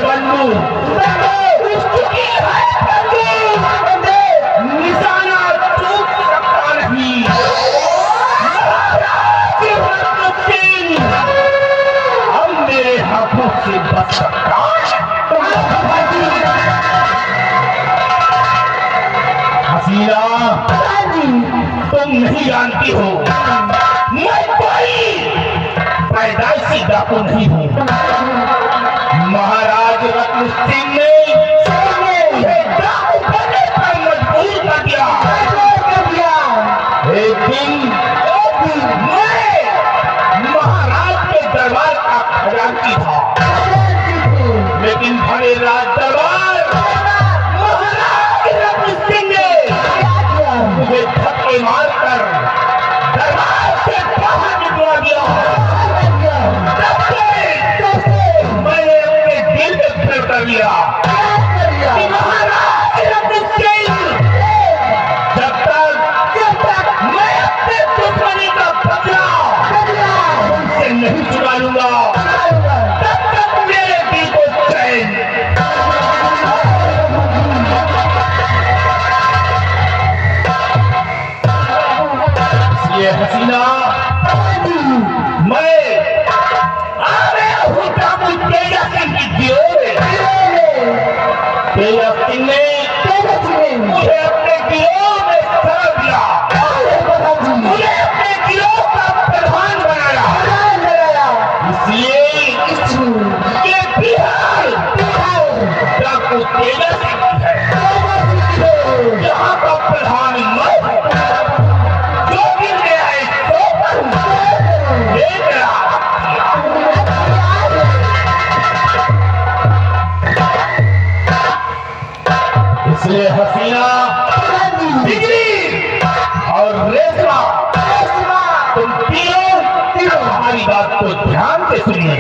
बंधु निशाना चूक सकता नहीं। अब मेरे हाथों से बच सकता हसीना, तुम नहीं जानती हो मैं कोई पैदाइशी डाकू नहीं हूँ। महाराज रत्न सिंह ने मुझे डाकू बनने पर मजबूर कर दिया। एक दिन मैं महाराज के दरबार का खजांची था, लेकिन भरे राज दरबार महाराज रत्न सिंह ने मुझे धक्के मारकर दरबार से बाहर निकलवा दिया। मैंने अपने दिल में फिर कर लिया कि महाराज रत्न सिंह जब तक मैं अपने दुश्मनी का बदला उनसे नहीं चुरा लूंगा, तब तक मेरे दिल को चैन। ये हसीना मैं तेजा सिंह की दियोर है। तेजा सिंह ने मुझे अपने गिरोह में सर दिया, मुझे अपने गिरोह का प्रधान बनाया। इसलिए ये बिहार डाकू तेजा सिंह है, यहाँ का प्रधान मैं हूँ। जो भी मेरा एक टोकन ये मेरा इसलिए हसीना, बिजली और रेशमा तुम तीनों हमारी बात को ध्यान से सुनिए।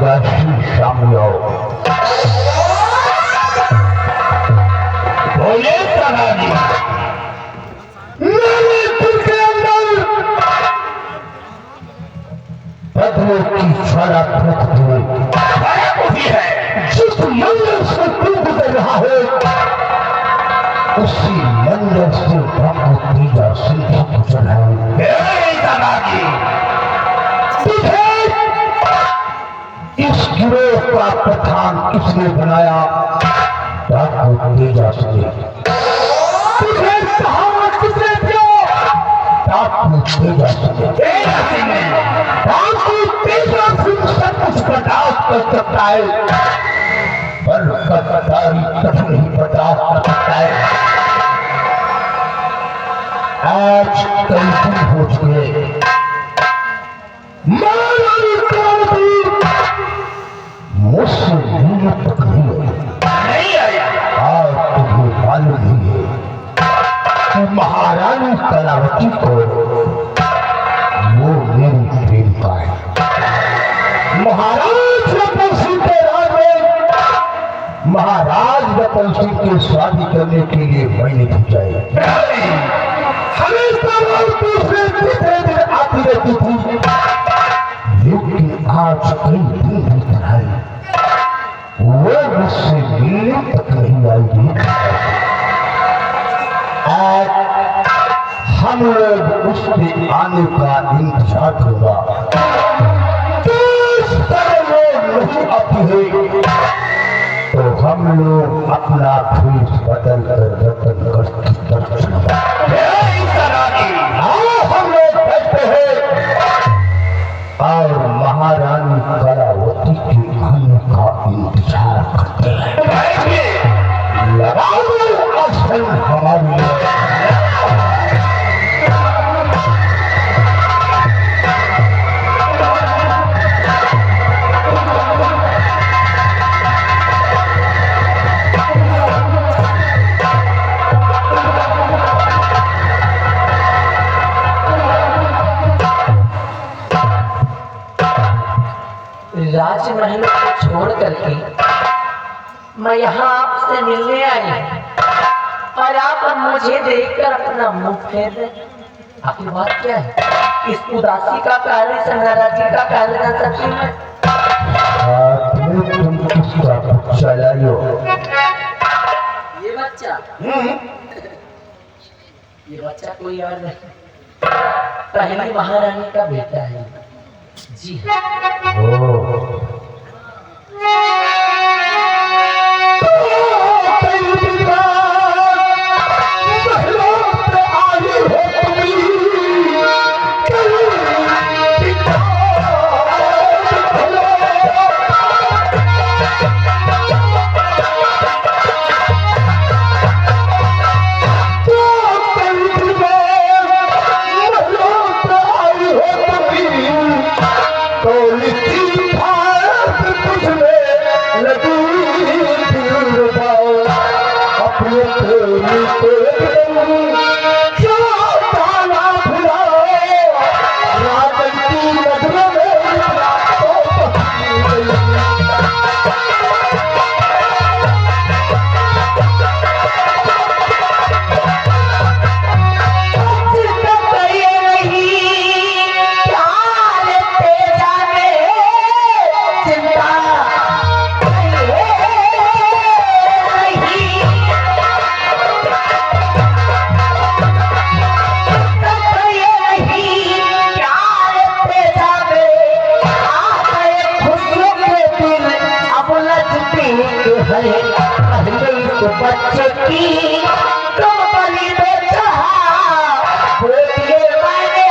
दासी सामने आओ। बोले दादाजी। मेरे दिल के अंदर बदले की सारा भी है जिस मंदिर से तू गुजर रहा है उसी मंदिर से भगवत तीजा सिंह गुजर है। दादाजी तुझे इस गिरोह का प्रधान किसने बनाया? भगवत तीजा सिंह। तुझे कहा किसने दिया? भगवत तीजा सिंह। भगवत तीजा सिंह सब कुछ बर्दाश्त कर सकता है पर गद्दारी कभी नहीं बर्दाश्त कर सकता है। आज कई दिन हो चुके महारानी क्रांति मुझसे मिलने तक नहीं आया। आज तुम्हें मालूम ही है कि महारानी कलावती को वो मेरी प्रेमिका है। महाराज रतन सिंह के राज में महाराज रतन सिंह के शादी करने के लिए मैंने भेजा है। हमेशा दूसरे तीसरे दिन आती रहती थी लेकिन आज कई दिन बीत रहे वो मुझसे मिलने तक नहीं आएगी। आज हम लोग उसके आने का इंतजार होगा। जिस तरह वो नहीं आती है तो हम लोग अपना फेस बदल कर रतनगढ़ की तरफ चलना। हम लोग बैठते हैं और महारानी कलावती के आने का इंतजार करते हैं। लगाओ आसन हमारी राजमहल को छोड़ करके मैं यहाँ आपसे मिलने आई और आप मुझे देखकर अपना मुंह फेर रहे। आपकी बात क्या है? इस उदासी का कारण, इस नाराजगी का कारण जान सकती हूँ मैं? तुम किसका बच्चा लाई हो? ये बच्चा ये बच्चा कोई और नहीं, पहली महारानी का बेटा है। जी बच्चे की तो बलि दे चाहा बोलिए मैंने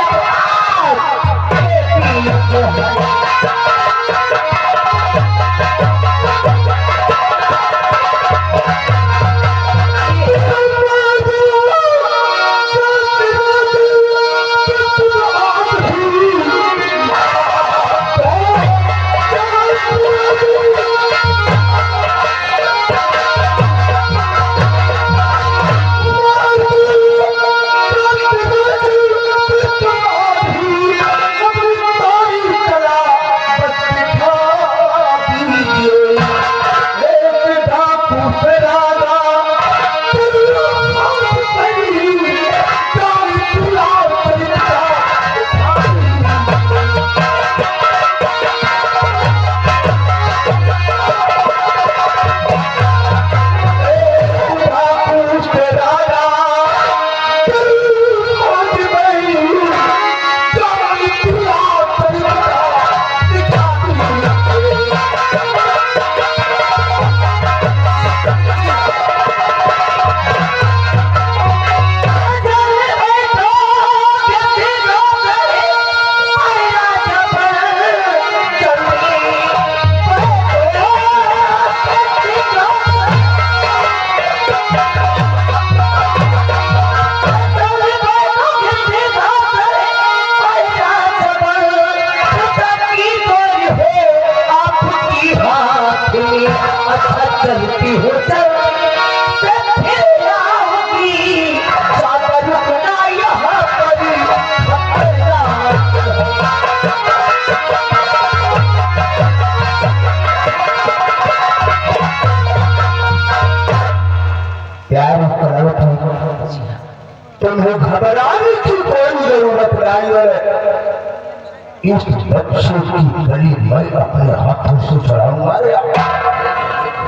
इस बच्चे की बलि मैं अपने हाथों से चढ़ाऊंगा।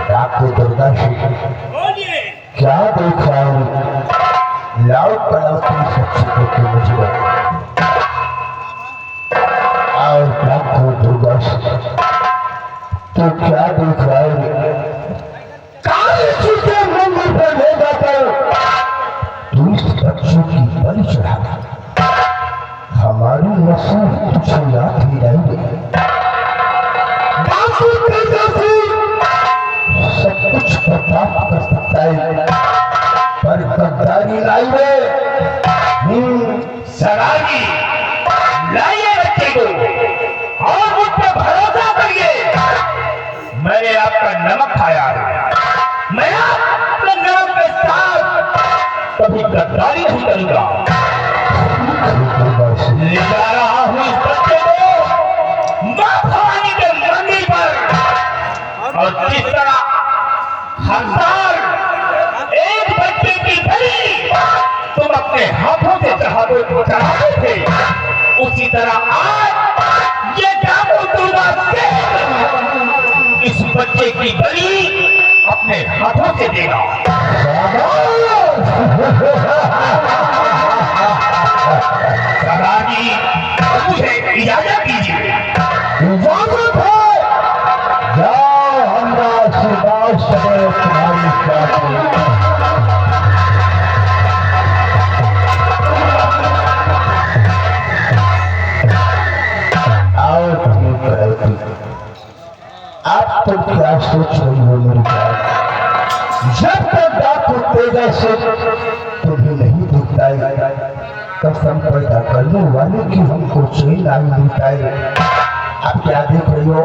डॉक्टर दुर्गा क्या देख रहा हूँ? लाओ पड़ोसी सच्ची को तो मुझे और डॉक्टर दुर्गा तो क्या देख रहा है? काले चीजें मंदिर पर ले जाकर तू इस बच्चों की बलि चढ़ाना। हमारी नसीब तुझे याद ही नहीं। सब कुछ बर्दाश्त कर सकता है पर गद्दारी लाई है। सरागी लाइए बच्चे को और मुझ पर भरोसा करिए। मैंने आपका नमक खाया है, मैं आपके नमक के साथ कभी गद्दारी नहीं करूंगा। ले जा रहा हूं इस बच्चे को मां भवानी के मंदिर पर और जिस तरह हर साल एक बच्चे की बलि तुम अपने हाथों से चढ़ाते थे, उसी तरह आज ये डाकू दुर्गा इस बच्चे की बलि अपने हाथों से देगा। सदाजी मुझे इजाजत दीजिए। इजाजत है, जाओ हमरा आशीर्वाद समय तुम्हारी प्राप्ति। आप तो क्या सोच रही हो मेरी बात? जब तक डॉक्टर तेजा से तुम्हें नहीं दिखता है, कसम पैदा करने वाले की हमको चैन नहीं मिलता है। आप क्या देख रही हो?